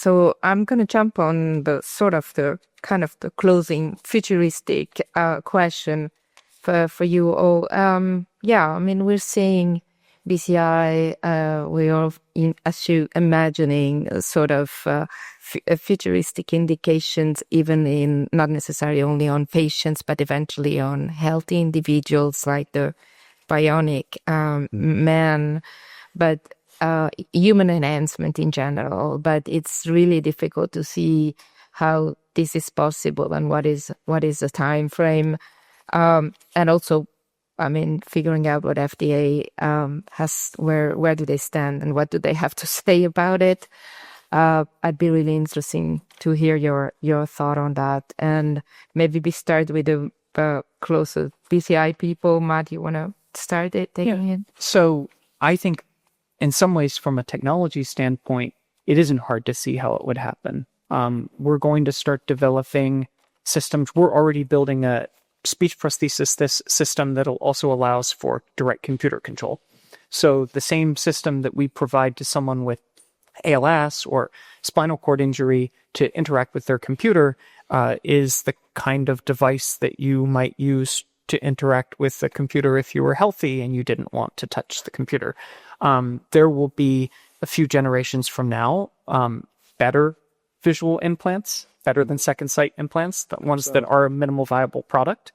So I'm going to jump on the sort of the kind of the closing futuristic question for you all. I mean, we're seeing BCI, we're imagining sort of futuristic indications, even in not necessarily only on patients, but eventually on healthy individuals like the bionic man, but human enhancement in general. But it's really difficult to see how this is possible and what is the time frame, and also, I mean, figuring out what FDA has, where do they stand and what do they have to say about it. I'd be really interesting to hear your thought on that. And maybe we start with the closer BCI people. Matt, you want to start it? So I think in some ways, from a technology standpoint, it isn't hard to see how it would happen. We're going to start developing systems. We're already building a speech prosthesis system that also allows for direct computer control. So the same system that we provide to someone with ALS or spinal cord injury to interact with their computer is the kind of device that you might use to interact with the computer if you were healthy and you didn't want to touch the computer. There will be a few generations from now, better visual implants, better than second sight implants, the ones that are a minimal viable product.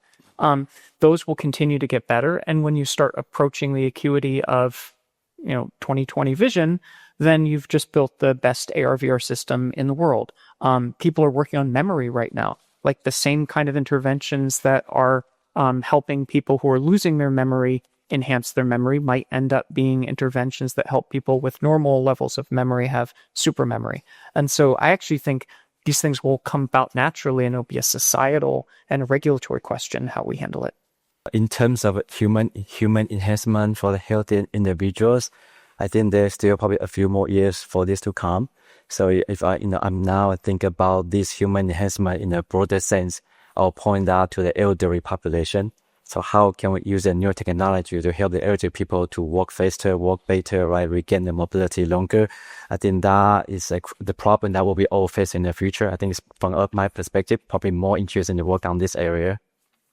Those will continue to get better. And when you start approaching the acuity of 20/20 vision, then you've just built the best AR/VR system in the world. People are working on memory right now, like the same kind of interventions that are helping people who are losing their memory enhance their memory might end up being interventions that help people with normal levels of memory have super memory. And so I actually think these things will come about naturally, and it'll be a societal and a regulatory question how we handle it. In terms of human enhancement for the healthy individuals, I think there's still probably a few more years for this to come. So if I'm now think about this human enhancement in a broader sense, I'll point out to the elderly population. So how can we use a new technology to help the elderly people to walk faster, walk better, right? Regain the mobility longer. I think that is the problem that will be all faced in the future. I think it's, from my perspective, probably more interested in the work on this area.